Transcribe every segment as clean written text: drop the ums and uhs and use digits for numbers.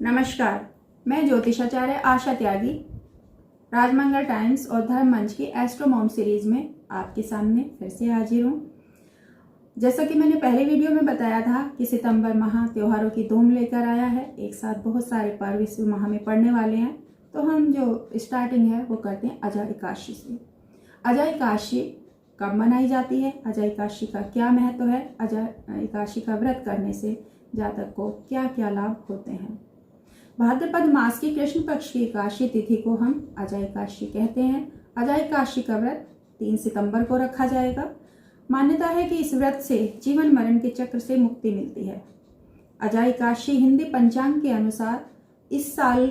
नमस्कार, मैं ज्योतिषाचार्य आशा त्यागी राजमंगल टाइम्स और धर्म मंच की एस्ट्रो मॉम सीरीज में आपके सामने फिर से हाजिर हूँ। जैसा कि मैंने पहले वीडियो में बताया था कि सितंबर माह त्योहारों की धूम लेकर आया है। एक साथ बहुत सारे पर्व इस माह में पड़ने वाले हैं, तो हम जो स्टार्टिंग है वो करते हैं अजा एकादशी से। अजा एकादशी कब मनाई जाती है, अजा एकादशी का क्या महत्व है, अजा एकादशी का व्रत करने से जातक को क्या क्या लाभ होते हैं। भाद्रपद मास की कृष्ण पक्ष की एकादशी तिथि को हम अजा एकादशी कहते हैं। अजा एकादशी का व्रत 3 सितंबर को रखा जाएगा। मान्यता है कि इस व्रत से जीवन मरण के चक्र से मुक्ति मिलती है। अजा एकादशी हिंदी पंचांग के अनुसार इस साल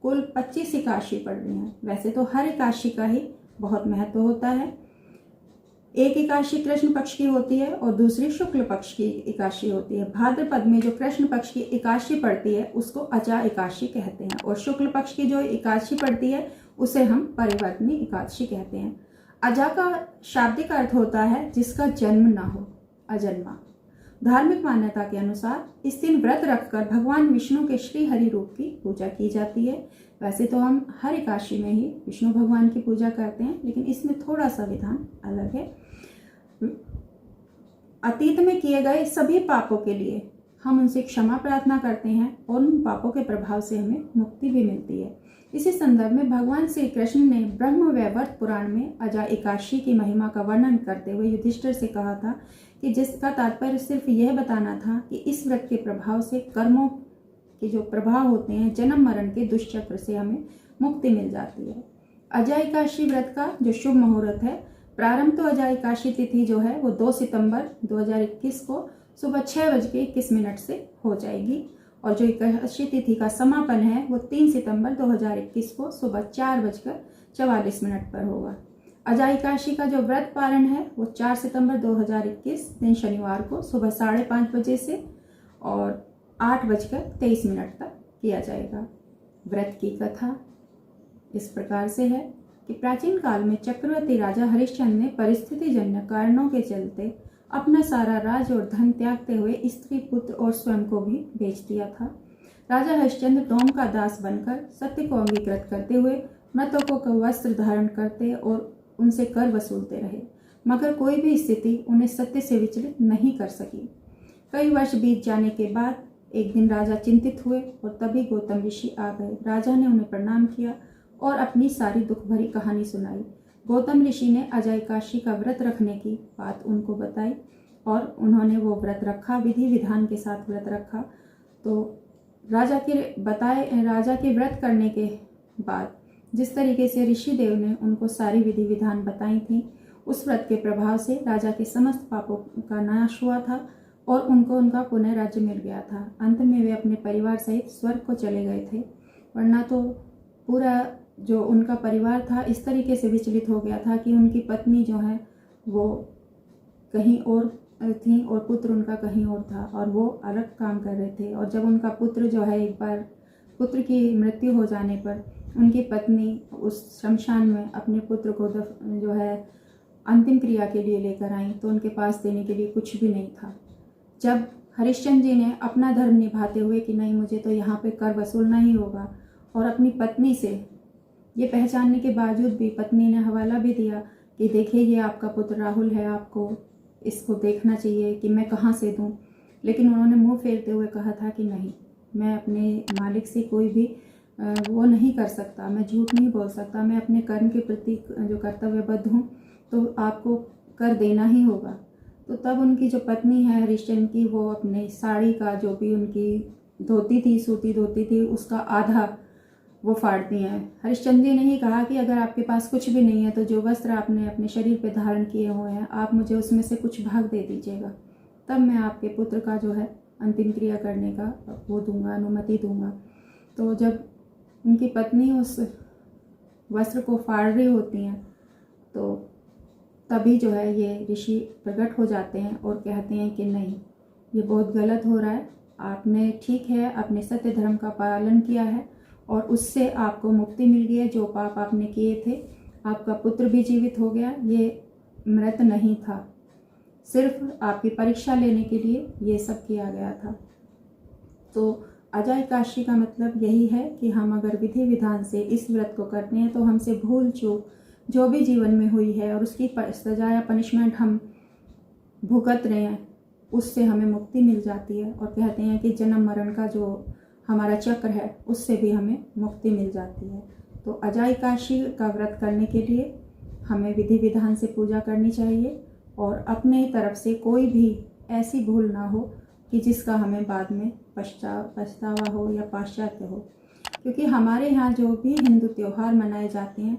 कुल 25 एकादशी पड़ रही हैं। वैसे तो हर एकादशी का ही बहुत महत्व होता है। एक एकादशी कृष्ण पक्ष की होती है और दूसरी शुक्ल पक्ष की एकादशी होती है। भाद्रपद में जो कृष्ण पक्ष की एकादशी पड़ती है उसको अजा एकादशी कहते हैं, और शुक्ल पक्ष की जो एकादशी पड़ती है उसे हम परिवर्तनी एकादशी कहते हैं। अजा का शाब्दिक अर्थ होता है जिसका जन्म ना हो, अजन्मा। धार्मिक मान्यता के अनुसार इस दिन व्रत रखकर भगवान विष्णु के श्री हरि रूप की पूजा की जाती है। वैसे तो हम हर एकादशी में ही विष्णु भगवान की पूजा करते हैं, लेकिन इसमें थोड़ा सा विधान अलग है। अतीत में किए गए सभी पापों के लिए हम उनसे क्षमा प्रार्थना करते हैं और उन पापों के प्रभाव से हमें मुक्ति भी मिलती है। इसी संदर्भ में भगवान श्री कृष्ण ने ब्रह्म वैवर्त पुराण में अजा एकादशी की महिमा का वर्णन करते हुए युधिष्ठिर से कहा था कि जिसका तात्पर्य सिर्फ यह बताना था कि इस व्रत के प्रभाव से कर्मों के जो प्रभाव होते हैं, जन्म मरण के दुष्चक्र से हमें मुक्ति मिल जाती है। अजा एकादशी व्रत का जो शुभ मुहूर्त है, प्रारंभ तो अजा एकादशी तिथि जो है वो 2 सितंबर 2021 को सुबह 6:21 से हो जाएगी, और जो एकादशी तिथि का समापन है वो 3 सितंबर 2021 को सुबह 4:44 पर होगा। अजा एकादशी का जो व्रत पारण है वो 4 सितंबर 2021 दिन शनिवार को सुबह 5:30 बजे से और 8:23 तक किया जाएगा। व्रत की कथा इस प्रकार से है कि प्राचीन काल में चक्रवर्ती राजा हरिश्चंद्र ने परिस्थितिजन्य कारणों के चलते अपना सारा राज और धन त्यागते हुए स्त्री, पुत्र और स्वयं को भी बेच दिया था। राजा हरिश्चंद्र डोम का दास बनकर सत्य को अंगीकृत करते हुए मृतकों का वस्त्र धारण करते और उनसे कर वसूलते रहे, मगर कोई भी स्थिति उन्हें सत्य से विचलित नहीं कर सकी। कई वर्ष बीत जाने के बाद एक दिन राजा चिंतित हुए और तभी गौतम ऋषि आ गए। राजा ने उन्हें प्रणाम किया और अपनी सारी दुख भरी कहानी सुनाई। गौतम ऋषि ने अजा एकादशी का व्रत रखने की बात उनको बताई और उन्होंने वो व्रत रखा, विधि विधान के साथ व्रत रखा। तो राजा के व्रत करने के बाद जिस तरीके से ऋषि देव ने उनको सारी विधि विधान बताई थी, उस व्रत के प्रभाव से राजा के समस्त पापों का नाश हुआ था और उनको उनका पुनः राज्य मिल गया था। अंत में वे अपने परिवार सहित स्वर्ग को चले गए थे, वरना तो पूरा जो उनका परिवार था इस तरीके से विचलित हो गया था कि उनकी पत्नी जो है वो कहीं और थी और पुत्र उनका कहीं और था और वो अलग काम कर रहे थे। और जब उनका पुत्र जो है, एक बार पुत्र की मृत्यु हो जाने पर उनकी पत्नी उस शमशान में अपने पुत्र को जो है अंतिम क्रिया के लिए लेकर आई, तो उनके पास देने के लिए कुछ भी नहीं था। जब हरिश्चंद्र जी ने अपना धर्म निभाते हुए कि नहीं, मुझे तो यहाँ पे कर वसूलना ही होगा, और अपनी पत्नी से ये पहचानने के बावजूद भी पत्नी ने हवाला भी दिया कि देखिए ये आपका पुत्र राहुल है, आपको इसको देखना चाहिए कि मैं कहाँ से दूँ। लेकिन उन्होंने मुंह फेरते हुए कहा था कि नहीं, मैं अपने मालिक से कोई भी वो नहीं कर सकता, मैं झूठ नहीं बोल सकता, मैं अपने कर्म के प्रति जो कर्तव्यबद्ध हूँ, तो आपको कर देना ही होगा। तो तब उनकी जो पत्नी है हरिश्चंद्र की, वो अपने साड़ी का जो भी उनकी धोती थी, सूती धोती थी, उसका आधा वो फाड़ती हैं। हरिश्चंद्र जी ने ही कहा कि अगर आपके पास कुछ भी नहीं है तो जो वस्त्र आपने अपने शरीर पे धारण किए हुए हैं, आप मुझे उसमें से कुछ भाग दे दीजिएगा, तब मैं आपके पुत्र का जो है अंतिम क्रिया करने का वो दूंगा, अनुमति दूंगा। तो जब उनकी पत्नी उस वस्त्र को फाड़ रही होती हैं, तो तभी जो है ये ऋषि प्रकट हो जाते हैं और कहते हैं कि नहीं, ये बहुत गलत हो रहा है, आपने ठीक है अपने सत्य धर्म का पालन किया है और उससे आपको मुक्ति मिल गई है। जो पाप आपने किए थे, आपका पुत्र भी जीवित हो गया, ये मृत नहीं था, सिर्फ आपकी परीक्षा लेने के लिए ये सब किया गया था। तो अजय एकादशी का मतलब यही है कि हम अगर विधि विधान से इस व्रत को करते हैं तो हमसे भूल चूक जो भी जीवन में हुई है और उसकी सजा या पनिशमेंट हम भुगत रहे हैं उससे हमें मुक्ति मिल जाती है। और कहते हैं कि जन्म मरण का जो हमारा चक्र है उससे भी हमें मुक्ति मिल जाती है। तो अजय एकादशी का व्रत करने के लिए हमें विधि विधान से पूजा करनी चाहिए और अपने तरफ से कोई भी ऐसी भूल ना हो कि जिसका हमें बाद में पछतावा हो या पाश्चात्य हो। क्योंकि हमारे यहाँ जो भी हिंदू त्यौहार मनाए जाते हैं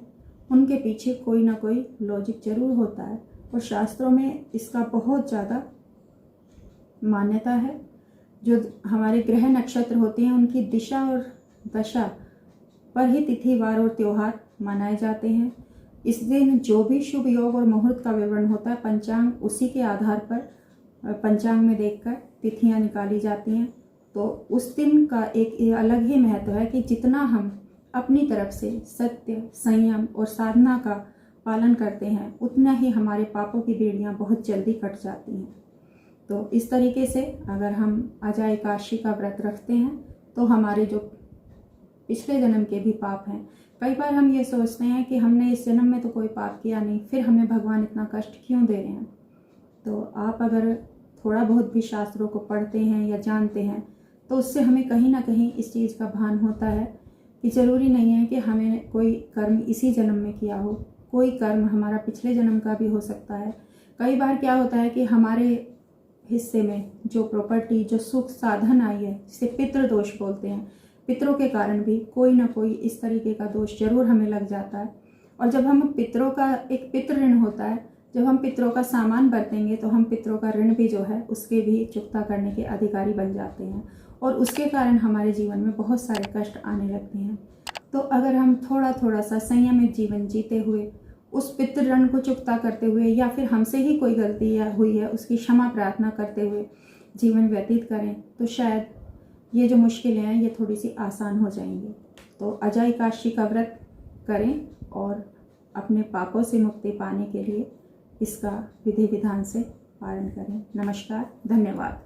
उनके पीछे कोई ना कोई लॉजिक जरूर होता है और शास्त्रों में इसका बहुत ज़्यादा मान्यता है। जो हमारे ग्रह नक्षत्र होते हैं उनकी दिशा और दशा पर ही तिथि वार और त्यौहार मनाए जाते हैं। इस दिन जो भी शुभ योग और मुहूर्त का विवरण होता है पंचांग उसी के आधार पर पंचांग में देखकर तिथियां निकाली जाती हैं। तो उस दिन का एक अलग ही महत्व है कि जितना हम अपनी तरफ से सत्य संयम और साधना का पालन करते हैं उतना ही हमारे पापों की बेड़ियां बहुत जल्दी कट जाती हैं। तो इस तरीके से अगर हम अजय एकादशी का व्रत रखते हैं तो हमारे जो पिछले जन्म के भी पाप हैं, कई बार हम ये सोचते हैं कि हमने इस जन्म में तो कोई पाप किया नहीं, फिर हमें भगवान इतना कष्ट क्यों दे रहे हैं। तो आप अगर थोड़ा बहुत भी शास्त्रों को पढ़ते हैं या जानते हैं तो उससे हमें कहीं ना कहीं इस चीज़ का भान होता है कि ज़रूरी नहीं है कि हमें कोई कर्म इसी जन्म में किया हो, कोई कर्म हमारा पिछले जन्म का भी हो सकता है। कई बार क्या होता है कि हमारे हिस्से में जो प्रॉपर्टी जो सुख साधन आई है जिसे पितृ दोष बोलते हैं, पितरों के कारण भी कोई ना कोई इस तरीके का दोष जरूर हमें लग जाता है। और जब हम पितरों का एक पितृ ऋण होता है, जब हम पितरों का सामान बरतेंगे तो हम पितरों का ऋण भी जो है उसके भी चुकता करने के अधिकारी बन जाते हैं और उसके कारण हमारे जीवन में बहुत सारे कष्ट आने लगते हैं। तो अगर हम थोड़ा थोड़ा सा संयमित जीवन जीते हुए उस पितृ ऋण को चुकता करते हुए या फिर हमसे ही कोई गलती हुई है उसकी क्षमा प्रार्थना करते हुए जीवन व्यतीत करें तो शायद ये जो मुश्किलें हैं ये थोड़ी सी आसान हो जाएंगी। तो अजय एकादशी का व्रत करें और अपने पापों से मुक्ति पाने के लिए इसका विधि विधान से पालन करें। नमस्कार, धन्यवाद।